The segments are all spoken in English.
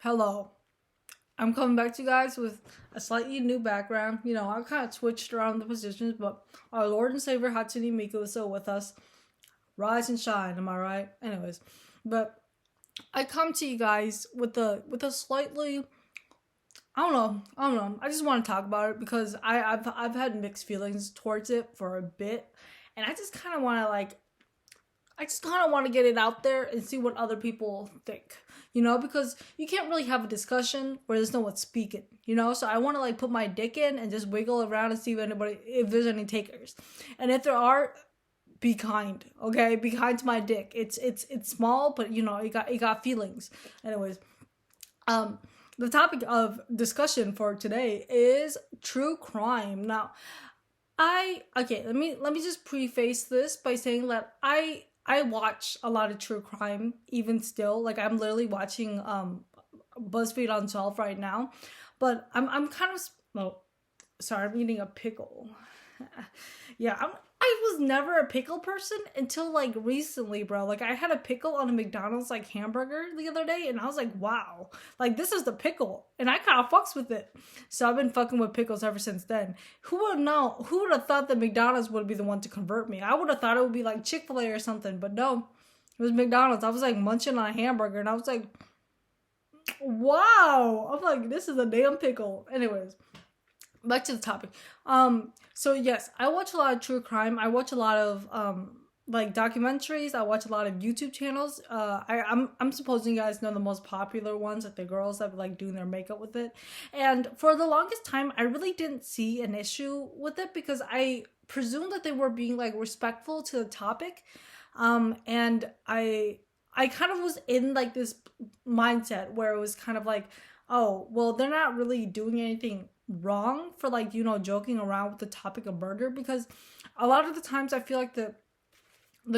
Hello. I'm coming back to you guys with a slightly new background. I kind of switched around the positions, but our Lord and Savior Hatsune Miku is still with us. Rise and shine, am I right? Anyways, but I come to you guys with a slightly I don't know. I just want to talk about it because I've had mixed feelings towards it for a bit, and I just kind of want to get it out there and see what other people think, because you can't really have a discussion where there's no one speaking, So I want to put my dick in and just wiggle around and see if there's any takers, and if there are, be kind, okay? Be kind to my dick. It's small, but it got feelings. Anyways, um, the topic of discussion for today is true crime. Now, let me just preface this by saying that I watch a lot of true crime even still. Like I'm literally watching BuzzFeed Unsolved right now. But I'm kind of well, sorry, I'm eating a pickle. yeah, I was never a pickle person until recently, bro. Like I had a pickle on a McDonald's hamburger the other day, and I was like, wow, this is the pickle, and I kind of fucks with it. So I've been fucking with pickles ever since then. Who would know? Who would have thought that McDonald's would be the one to convert me? I would have thought it would be like Chick-fil-A or something, but no, it was McDonald's. I was munching on a hamburger, and I was like, wow. I'm like, this is a damn pickle. Anyways, back to the topic. So yes, I watch a lot of true crime. I watch a lot of documentaries. I watch a lot of YouTube channels. I'm supposing you guys know the most popular ones, like the girls that doing their makeup with it. And for the longest time, I really didn't see an issue with it because I presumed that they were being respectful to the topic. And I kind of was in this mindset where it was kind of oh, well, they're not really doing anything wrong for joking around with the topic of murder, because a lot of the times I feel like the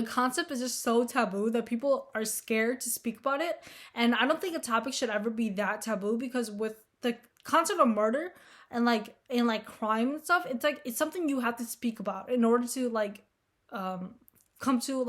concept is just so taboo that people are scared to speak about it. And I don't think a topic should ever be that taboo, because with the concept of murder and crime and stuff, it's something you have to speak about in order to come to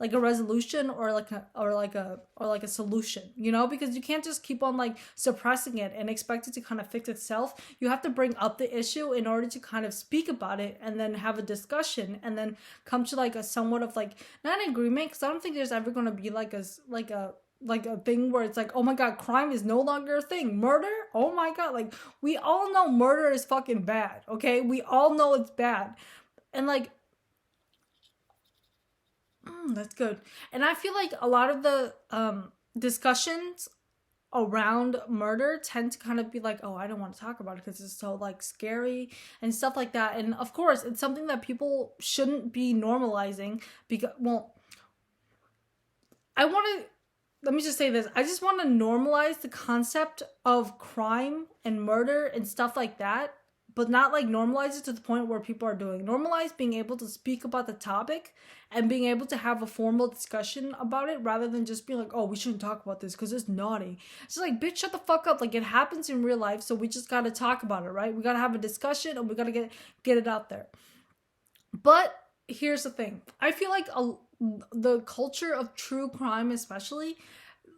a resolution or a solution, because you can't just keep on suppressing it and expect it to kind of fix itself. You have to bring up the issue in order to kind of speak about it and then have a discussion and then come to a somewhat of not an agreement, because I don't think there's ever going to be a thing where it's oh my god, crime is no longer a thing. Murder, oh my god, we all know murder is fucking bad, okay? We all know it's bad. And that's good. And I feel like a lot of the discussions around murder tend to kind of be oh, I don't want to talk about it because it's so scary and stuff like that. And of course, it's something that people shouldn't be normalizing, because, well, let me just say this. I just want to normalize the concept of crime and murder and stuff like that, but not normalize it to the point where people are doing. Normalize being able to speak about the topic and being able to have a formal discussion about it, rather than just being oh, we shouldn't talk about this because it's naughty. It's bitch, shut the fuck up. It happens in real life, so we just gotta talk about it, right? We gotta have a discussion and we gotta get it out there. But here's the thing. I feel the culture of true crime especially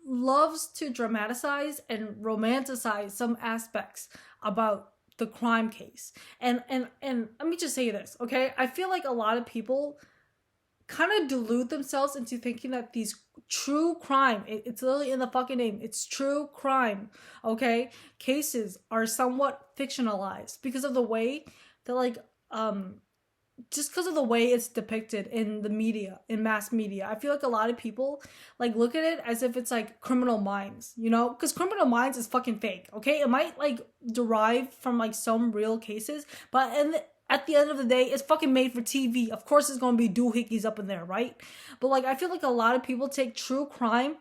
loves to dramatize and romanticize some aspects about the crime case. And let me just say this, okay? I feel a lot of people kind of delude themselves into thinking that these true crime, it's literally in the fucking name, it's true crime, okay? Cases are somewhat fictionalized because of the way that just because of the way it's depicted in the media, in mass media. I feel a lot of people look at it as if it's Criminal Minds, because Criminal Minds is fucking fake, okay? It might derive from some real cases, but at the end of the day, it's fucking made for TV. Of course it's gonna be doohickeys up in there, right? But I feel a lot of people take true crime,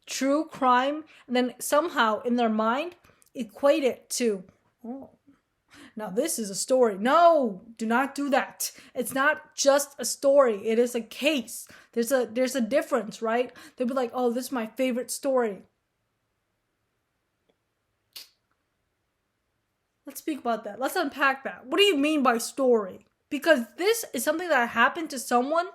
and then somehow in their mind equate it to, oh, now this is a story. No, do not do that. It's not just a story. It is a case. There's a difference, right? They'll be oh, this is my favorite story. Let's speak about that. Let's unpack that. What do you mean by story? Because this is something that happened to someone,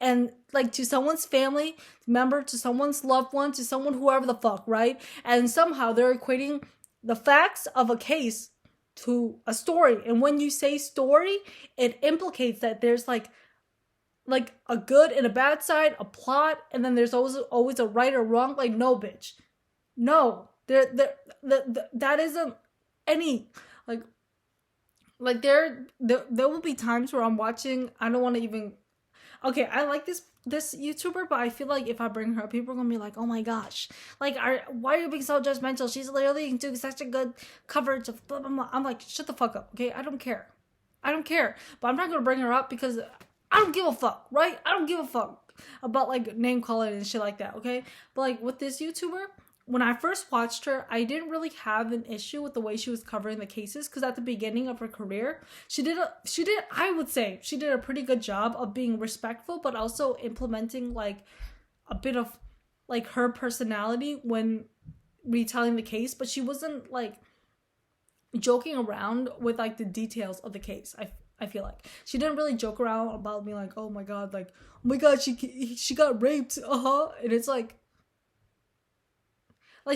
and like to someone's family member, to someone's loved one, to someone, whoever the fuck, right? And somehow they're equating the facts of a case to a story. And when you say story, it implicates that there's like a good and a bad side, a plot, and then there's always a right or wrong. Like, no, bitch, no, that isn't any like there will be times where I'm watching. I don't want to even. Okay, I like this YouTuber, but I feel like if I bring her up, people are gonna be like, "Oh my gosh, like, why are you being so judgmental? She's literally doing such a good coverage of blah blah blah." I'm like, shut the fuck up, okay? I don't care, but I'm not gonna bring her up because I don't give a fuck, right? I don't give a fuck about like name calling and shit like that, okay? But like with this YouTuber, when I first watched her, I didn't really have an issue with the way she was covering the cases, because at the beginning of her career, I would say she did a pretty good job of being respectful, but also implementing like a bit of like her personality when retelling the case. But she wasn't like joking around with like the details of the case. I feel like she didn't really joke around about me like, oh my god, she got raped, and it's like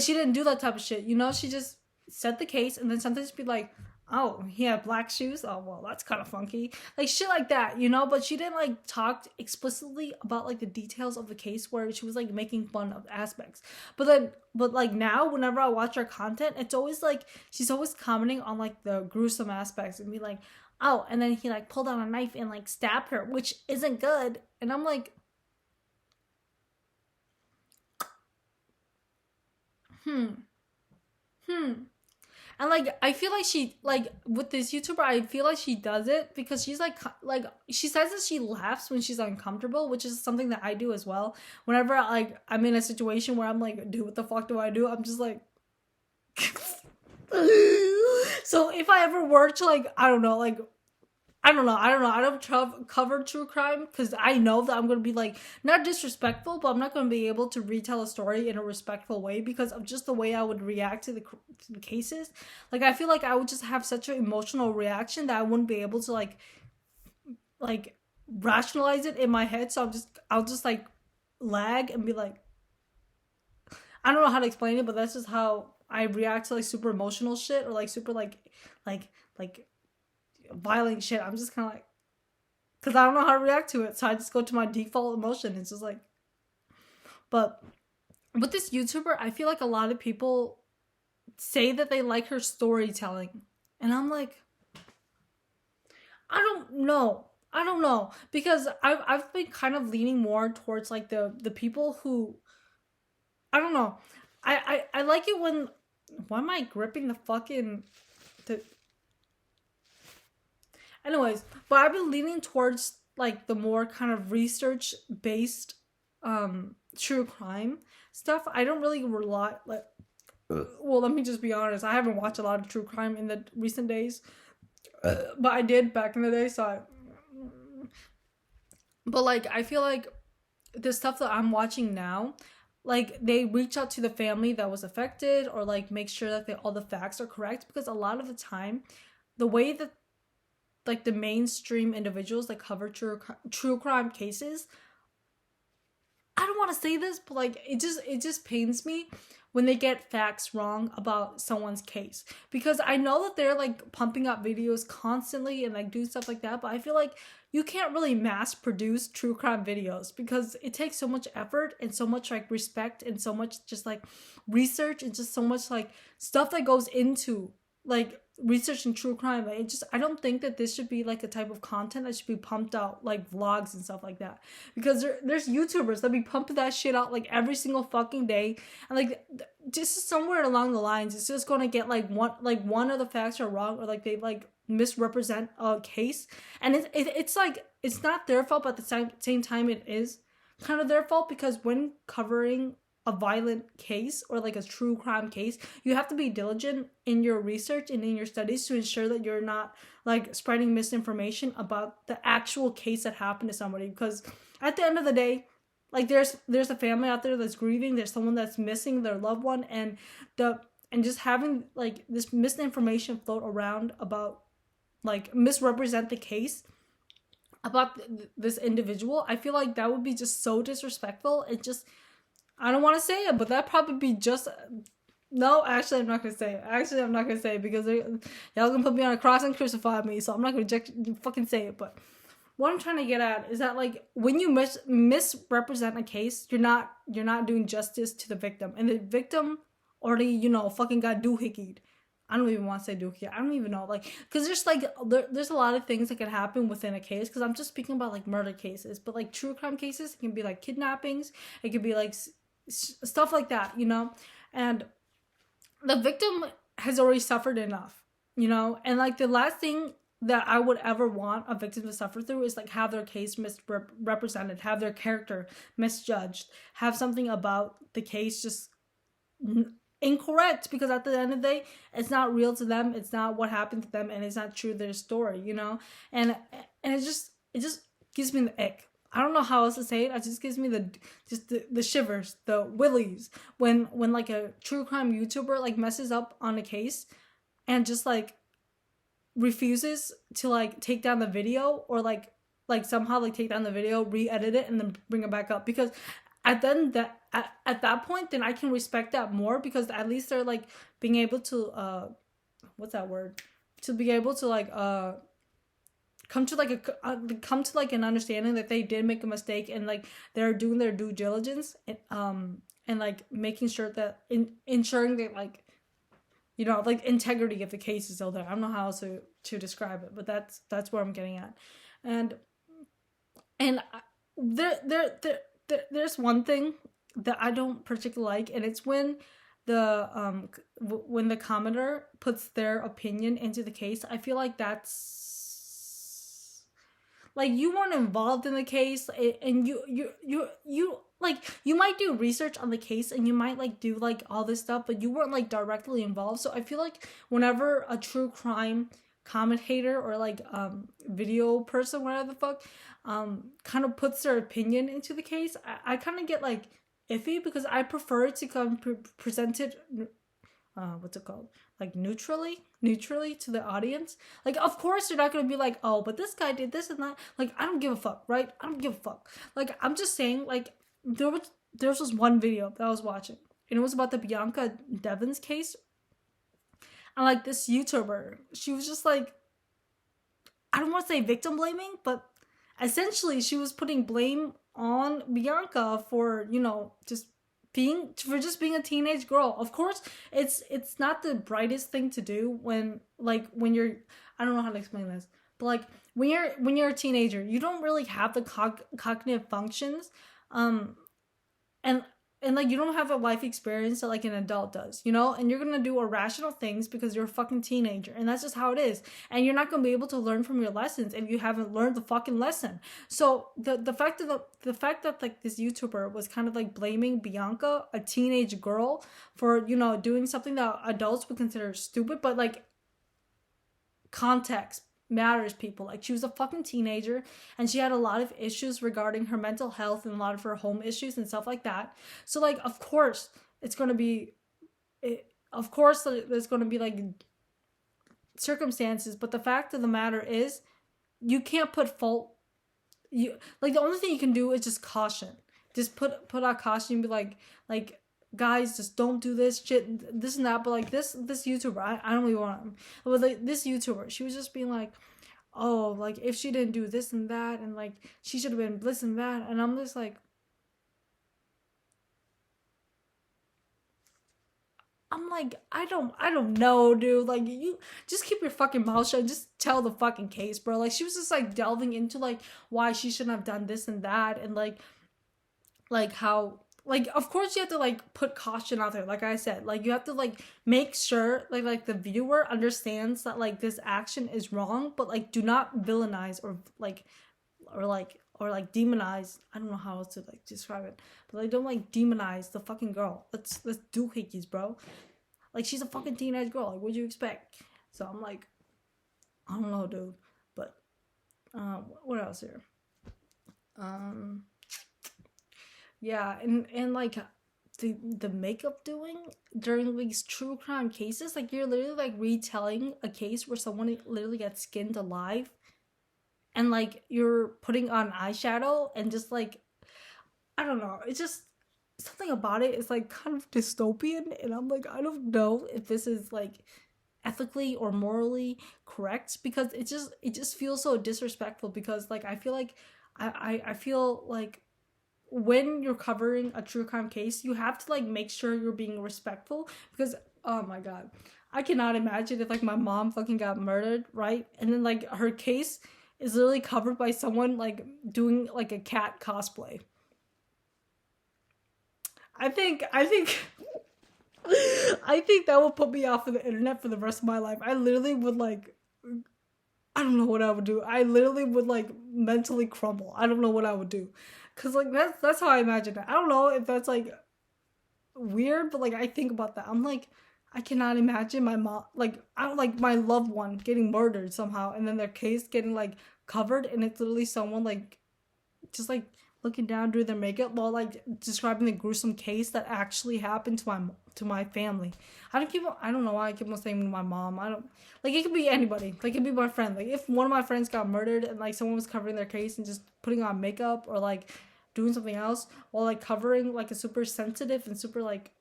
she didn't do that type of shit, you know? She just said the case and then sometimes be like, oh, he had black shoes? Oh, well, that's kind of funky. Like, shit like that, you know? But she didn't, like, talk explicitly about, like, the details of the case where she was, like, making fun of aspects. But like, now, whenever I watch her content, it's always, like, she's always commenting on, like, the gruesome aspects and be like, oh, and then he, like, pulled out a knife and, like, stabbed her, which isn't good. And I'm like, And like, I feel like she, like, with this YouTuber, I feel like she does it because she's like she says that she laughs when she's uncomfortable, which is something that I do as well. Whenever like I'm in a situation where I'm like, dude, what the fuck do I do? I'm just like so if I ever were to like, I don't know, I don't cover true crime because I know that I'm going to be like, not disrespectful, but I'm not going to be able to retell a story in a respectful way because of just the way I would react to the cases. Like, I feel like I would just have such an emotional reaction that I wouldn't be able to like rationalize it in my head. So I'll just like lag and be like, I don't know how to explain it, but that's just how I react to like super emotional shit or like super like violent shit. I'm just kind of like, because I don't know how to react to it, so I just go to my default emotion. It's just like, but with this YouTuber, I feel like a lot of people say that they like her storytelling, and I'm like, I don't know, because I've been kind of leaning more towards like the people who, I don't know, I like it when, why am I gripping the fucking the. Anyways, but I've been leaning towards like the more kind of research based true crime stuff. I don't really rely like well, let me just be honest. I haven't watched a lot of true crime in the recent days. But I did back in the day, but like I feel like the stuff that I'm watching now, like they reach out to the family that was affected or like make sure that all the facts are correct, because a lot of the time the way that like the mainstream individuals that cover true crime cases, I don't want to say this, but like it just pains me when they get facts wrong about someone's case, because I know that they're like pumping up videos constantly and like doing stuff like that, but I feel like you can't really mass produce true crime videos because it takes so much effort and so much like respect and so much just like research and just so much like stuff that goes into like research and true crime. Like, I don't think that this should be like a type of content that should be pumped out like vlogs and stuff like that, because there's YouTubers that be pumping that shit out like every single fucking day, and like just somewhere along the lines it's just gonna get like one of the facts are wrong, or like they like misrepresent a case, and it's like it's not their fault, but at the same time it is kind of their fault, because when covering a violent case or like a true crime case, you have to be diligent in your research and in your studies to ensure that you're not like spreading misinformation about the actual case that happened to somebody, because at the end of the day, like there's a family out there that's grieving, there's someone that's missing their loved one, and just having like this misinformation float around about like misrepresent the case, about this individual, I feel like that would be just so disrespectful. It just, I don't want to say it, but that probably be just, no, actually, I'm not gonna say it. Actually, I'm not gonna say it because y'all gonna put me on a cross and crucify me. So I'm not gonna fucking say it. But what I'm trying to get at is that, like, when you misrepresent a case, you're not doing justice to the victim, and the victim already, fucking got doohickied. I don't even want to say doohickey. I don't even know, like, because there's like there's a lot of things that can happen within a case. Because I'm just speaking about like murder cases, but like true crime cases, it can be like kidnappings, it could be like stuff like that, and the victim has already suffered enough, and like the last thing that I would ever want a victim to suffer through is like have their case misrepresented, have their character misjudged, have something about the case just incorrect, because at the end of the day, it's not real to them, it's not what happened to them, and it's not true to their story, and it just gives me the ick. I don't know how else to say it. It just gives me the shivers, the willies when like a true crime YouTuber like messes up on a case and just like refuses to like take down the video, or like somehow like take down the video, re-edit it, and then bring it back up. Because at that point, then I can respect that more, because at least they're like being able to what's that word, to be able to like come to like an understanding that they did make a mistake, and like they're doing their due diligence, and like making sure that ensuring that like like integrity of the case is still there. I don't know how else to describe it, but that's where I'm getting at. And there's one thing that I don't particularly like, and it's when the commenter puts their opinion into the case. I feel like that's like, you weren't involved in the case, and you like, you might do research on the case, and you might like do like all this stuff, but you weren't like directly involved. So I feel like whenever a true crime commentator or like video person, whatever the fuck, kind of puts their opinion into the case, I kind of get like iffy, because I prefer it to come presented what's it called, like neutrally to the audience. Like, of course you're not gonna be like, oh, but this guy did this and that. Like, I don't give a fuck, right? I don't give a fuck. Like, I'm just saying, like, there was this one video that I was watching, and it was about the Bianca Devins case. And like, this YouTuber, she was just like, I don't want to say victim blaming, but essentially she was putting blame on Bianca for just being a teenage girl. Of course, it's not the brightest thing to do when you're, I don't know how to explain this, but like when you're a teenager, you don't really have the cognitive functions, and like, you don't have a life experience that like an adult does, and you're gonna do irrational things because you're a fucking teenager, and that's just how it is. And you're not gonna be able to learn from your lessons if you haven't learned the fucking lesson. So the fact that like this YouTuber was kind of like blaming Bianca, a teenage girl, for doing something that adults would consider stupid, but like, context matters, people. Like, she was a fucking teenager, and she had a lot of issues regarding her mental health, and a lot of her home issues and stuff like that. So like, of course there's going to be like circumstances, but the fact of the matter is, you can't put fault, you like, the only thing you can do is just caution, just put out caution, and be like, guys, just don't do this shit, this and that. But like, this YouTuber, I don't really want him, but like, this YouTuber, she was just being like, oh, like, if she didn't do this and that, and like, she should have been this and that. And I'm just like, I don't know, dude. Like, you just keep your fucking mouth shut and just tell the fucking case, bro. Like, she was just like delving into like why she shouldn't have done this and that, and like how, like, of course you have to like put caution out there. Like I said, like, you have to like make sure like the viewer understands that like this action is wrong, but like, do not villainize or demonize. I don't know how else to like describe it, but like, don't like demonize the fucking girl. Let's do hickeys, bro. Like, she's a fucking teenage girl. Like, what'd you expect? So I'm like, I don't know, dude. But what else here? Yeah, and like, the makeup doing during these true crime cases, like, you're literally like retelling a case where someone literally got skinned alive, and like you're putting on eyeshadow and just like, I don't know, it's just something about it is like kind of dystopian, and I'm like, I don't know if this is like ethically or morally correct, because it just feels so disrespectful, because like I feel like I feel like when you're covering a true crime case, you have to like make sure you're being respectful, because oh my god, I cannot imagine if like my mom fucking got murdered, right? And then like her case is literally covered by someone like doing like a cat cosplay. I think I think that would put me off of the internet for the rest of my life. I literally would like, I don't know what I would do. I literally would like mentally crumble. I don't know what I would do. Cause like that's how I imagine it. I don't know if that's like weird, but like I think about that. I'm like, I cannot imagine my mom, like I don't like my loved one getting murdered somehow, and then their case getting like covered, and it's literally someone like just like looking down doing their makeup while like describing the gruesome case that actually happened to my family. I don't know why I keep on saying my mom. I don't like, it could be anybody. Like it could be my friend. Like if one of my friends got murdered and like someone was covering their case and just putting on makeup or like doing something else while like covering like a super sensitive and super like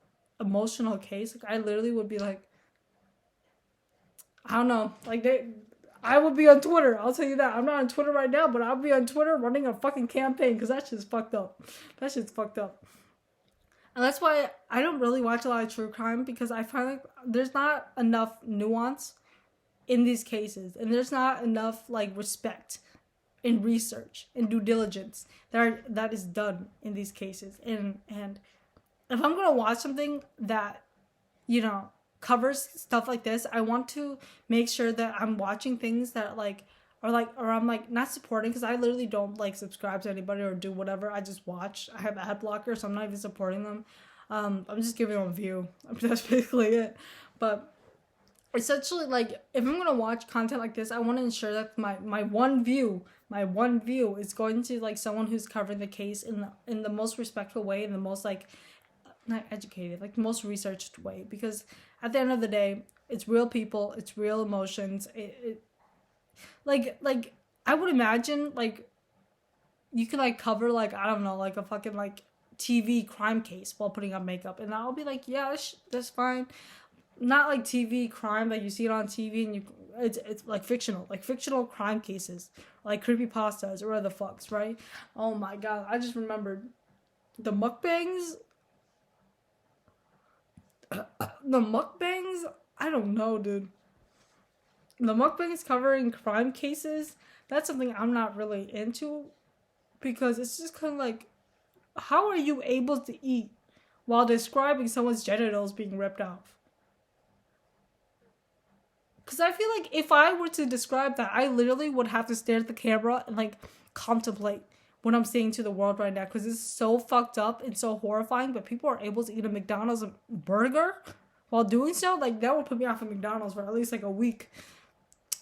emotional case, like I literally would be like, I don't know. Like I would be on Twitter. I'll tell you that. I'm not on Twitter right now, but I'll be on Twitter running a fucking campaign, because that shit's fucked up. That shit's fucked up. And that's why I don't really watch a lot of true crime, because I find like there's not enough nuance in these cases, and there's not enough like respect in research and due diligence that is done in these cases. And if I'm gonna watch something that, you know, covers stuff like this, I want to make sure that I'm watching things that like are like, or I'm like not supporting, because I literally don't like subscribe to anybody or do whatever. I just watch. I have ad blocker, so I'm not even supporting them. I'm just giving them a view. That's basically it. But essentially, like if I'm gonna watch content like this, I want to ensure that my one view is going to like someone who's covering the case in the most respectful way, in the most like not educated, like the most researched way, because at the end of the day, it's real people, it's real emotions. It like I would imagine like you could like cover like, I don't know, like a fucking like TV crime case while putting on makeup, and I'll be like, yeah, that's fine. Not like TV crime that you see it on TV and you it's like fictional crime cases, like creepy pastas or whatever the fucks, right? Oh my god, I just remembered the mukbangs. The mukbangs, I don't know, dude. The mukbangs covering crime cases, that's something I'm not really into, because it's just kind of like, how are you able to eat while describing someone's genitals being ripped off? Because I feel like if I were to describe that, I literally would have to stare at the camera and like contemplate what I'm saying to the world right now, because it's so fucked up and so horrifying. But people are able to eat a McDonald's burger while doing so. Like that would put me off of McDonald's for at least like a week.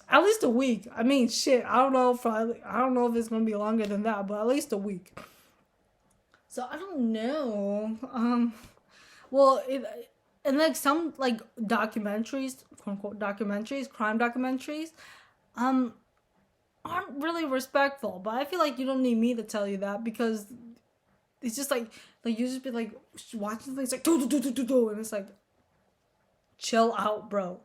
At least a week. I mean, shit. I don't know if it's gonna be longer than that, but at least a week. So I don't know. Well, and like some like documentaries, quote unquote documentaries, crime documentaries, um, aren't really respectful. But I feel like you don't need me to tell you that, because it's just like you just be like watching things like do, and it's like, chill out, bro.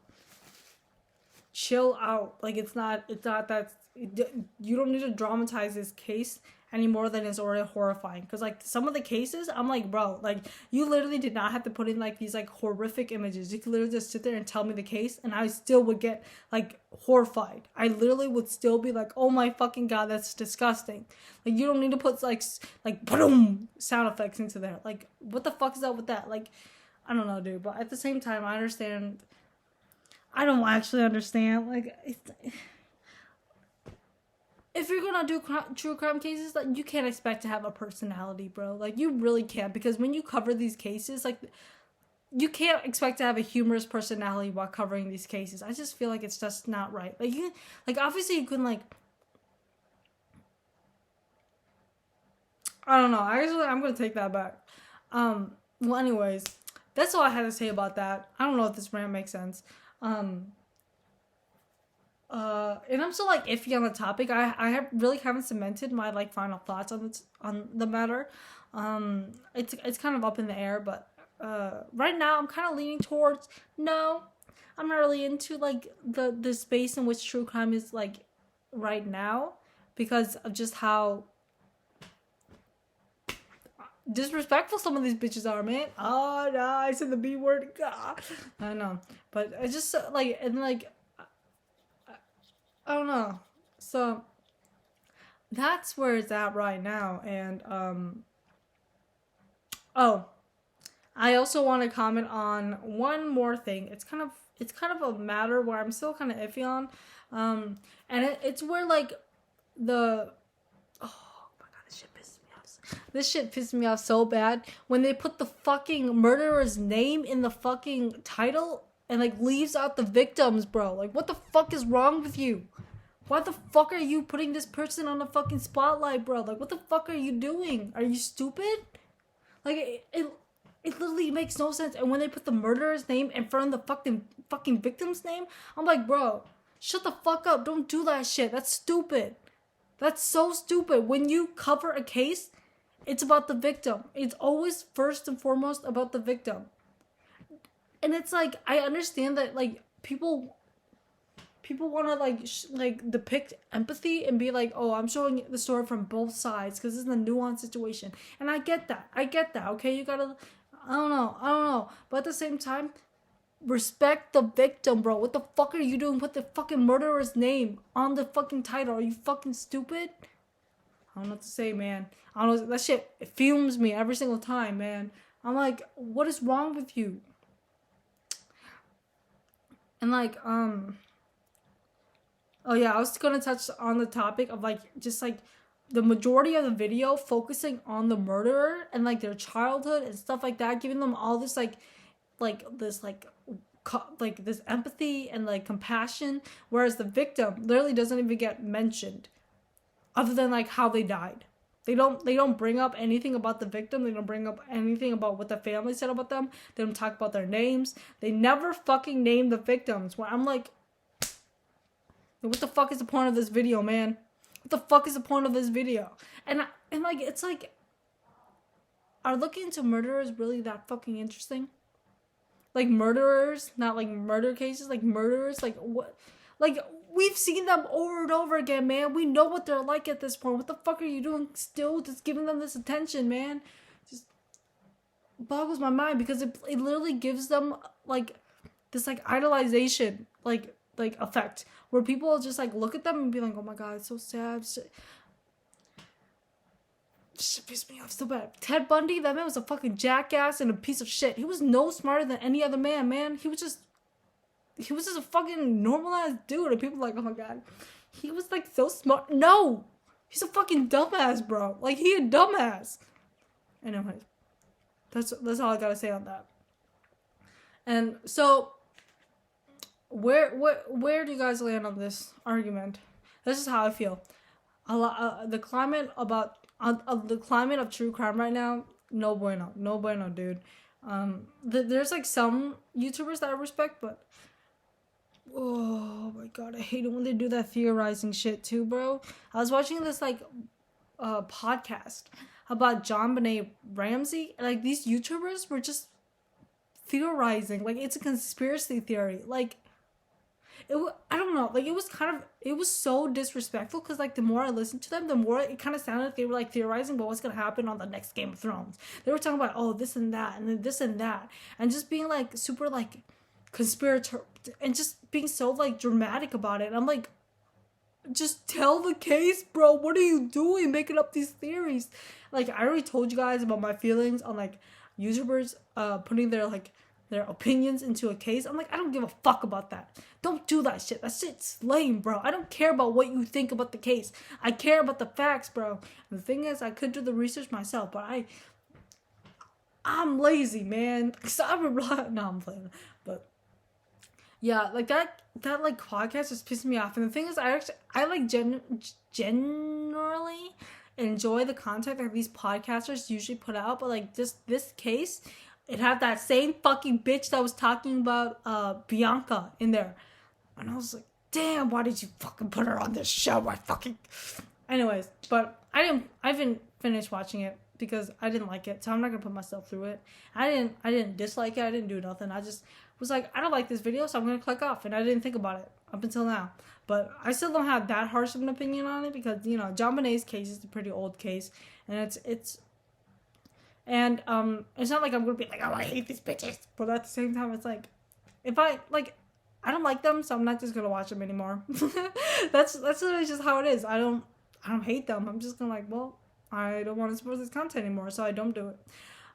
Chill out. Like it's not that you don't need to dramatize this case any more than it's already horrifying. Because like some of the cases, I'm like, bro, like you literally did not have to put in like these like horrific images. You could literally just sit there and tell me the case, and I still would get like horrified. I literally would still be like, oh my fucking god, that's disgusting. Like you don't need to put like boom sound effects into there. Like what the fuck is up with that? Like I don't know, dude. But at the same time, I understand. I don't actually understand. Like, if you're gonna do true crime cases, like you can't expect to have a personality, bro. Like you really can't, because when you cover these cases, like you can't expect to have a humorous personality while covering these cases. I just feel like it's just not right. Like like obviously you can like, I don't know. Actually, I'm gonna take that back. Well, anyways, that's all I had to say about that. I don't know if this rant makes sense. Um, and I'm still like iffy on the topic. Really haven't cemented my like final thoughts on the matter. It's kind of up in the air, but right now I'm kind of leaning towards no. I'm not really into like the space in which true crime is like right now because of just how disrespectful some of these bitches are, man. Oh no, I said the B word. God. I know, but I just like and like I don't know. So that's where it's at right now, and oh, I also want to comment on one more thing. It's kind of a matter where I'm still kind of iffy on, and it's where like the oh my god, this shit pisses me off. This shit pisses me off so bad when they put the fucking murderer's name in the fucking title and like leaves out the victims, bro. Like, what the fuck is wrong with you? Why the fuck are you putting this person on the fucking spotlight, bro? Like, what the fuck are you doing? Are you stupid? Like, it literally makes no sense. And when they put the murderer's name in front of the fucking victim's name, I'm like, bro, shut the fuck up. Don't do that shit. That's stupid. That's so stupid. When you cover a case, it's about the victim. It's always first and foremost about the victim. And it's like, I understand that like people want to like depict empathy and be like, oh, I'm showing the story from both sides because this is a nuanced situation, and I get that. Okay, you gotta, I don't know, but at the same time, respect the victim, bro. What the fuck are you doing? Put the fucking murderer's name on the fucking title. Are you fucking stupid? I don't know what to say, man. I don't know, that shit, it fumes me every single time, man. I'm like, what is wrong with you? And like, oh yeah, I was gonna touch on the topic of like just like the majority of the video focusing on the murderer and like their childhood and stuff like that, giving them all this like this this empathy and like compassion, whereas the victim literally doesn't even get mentioned, other than like how they died. They don't bring up anything about the victim. They don't bring up anything about what the family said about them. They don't talk about their names. They never fucking name the victims. Where I'm like, what the fuck is the point of this video, man? What the fuck is the point of this video? And like, it's like, are looking into murderers really that fucking interesting? Like murderers, not like murder cases, like murderers, like what? Like, we've seen them over and over again, man. We know what they're like at this point. What the fuck are you doing still just giving them this attention, man? Just boggles my mind because it literally gives them like this like idolization like effect where people just like look at them and be like, oh my god, it's so sad. Shit pissed me off so bad. Ted Bundy, that man was a fucking jackass and a piece of shit. He was no smarter than any other man. He was just a fucking normalized dude, and people were like, oh my god, he was like so smart. No, he's a fucking dumbass, bro. Like, he a dumbass. Anyways, that's all I gotta say on that. And so, where do you guys land on this argument? This is how I feel. The climate of true crime right now, no bueno, dude. There's like some YouTubers that I respect, but oh my god, I hate it when they do that theorizing shit too, bro. I was watching this like podcast about JonBenet Ramsey, and like these YouTubers were just theorizing like it's a conspiracy theory. Like, I don't know, like it was so disrespectful because like the more I listened to them, the more it kind of sounded like they were like theorizing about what's gonna happen on the next Game of Thrones. They were talking about, oh, this and that and then this and that, and just being like super like conspirator and just being so like dramatic about it. And I'm like, just tell the case, bro. What are you doing making up these theories? Like, I already told you guys about my feelings on like YouTubers putting their opinions into a case. I'm like, I don't give a fuck about that. Don't do that shit. That shit's lame, bro. I don't care about what you think about the case. I care about the facts, bro. And the thing is, I could do the research myself, but I'm lazy, man. So I'm playing. But yeah, like that like podcast just pissed me off. And the thing is, I like generally enjoy the content that these podcasters usually put out, but like just this case, it had that same fucking bitch that was talking about Bianca in there. And I was like, damn, why did you fucking put her on this show? I fucking. Anyways, but I haven't finished watching it because I didn't like it, so I'm not gonna put myself through it. I didn't dislike it. I didn't do nothing. I just was like, I don't like this video, so I'm gonna click off, and I didn't think about it up until now. But I still don't have that harsh of an opinion on it because JonBenét's case is a pretty old case, and it's not like I'm gonna be like, oh, I hate these bitches. But at the same time, it's like, if I don't like them, so I'm not just gonna watch them anymore. That's literally just how it is. I don't hate them. I'm just gonna like, well, I don't want to support this content anymore, so I don't do it.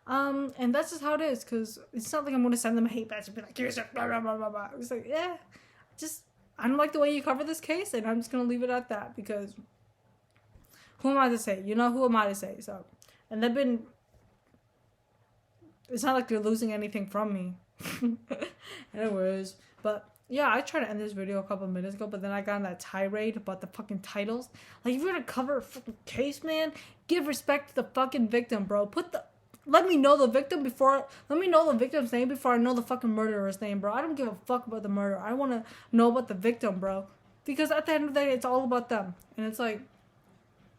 And that's just how it is, because it's not like I'm gonna send them a hate message and be like, here's a blah blah blah blah blah. It's like, yeah, just I don't like the way you cover this case, and I'm just gonna leave it at that, because who am I to say? Who am I to say? So, and they've been. It's not like they're losing anything from me. Anyways, but yeah, I tried to end this video a couple of minutes ago, but then I got on that tirade about the fucking titles. Like, if you're gonna cover a fucking case, man, give respect to the fucking victim, bro. Let me know the victim's name before I know the fucking murderer's name, bro. I don't give a fuck about the murderer. I want to know about the victim, bro. Because at the end of the day, it's all about them. And it's like,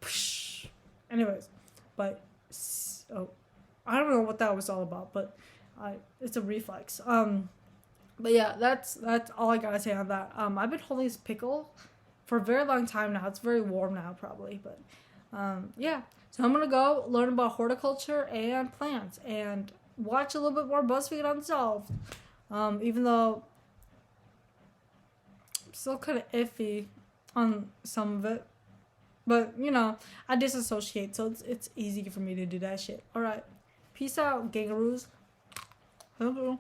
psh. Anyways, but, I don't know what that was all about, but it's a reflex. But yeah, that's all I gotta say on that. I've been holding this pickle for a very long time now. It's very warm now, probably, but yeah. So I'm gonna go learn about horticulture and plants and watch a little bit more BuzzFeed Unsolved. Even though I'm still kind of iffy on some of it, but I disassociate, so it's easy for me to do that shit. All right, peace out, gangaroos. Hello.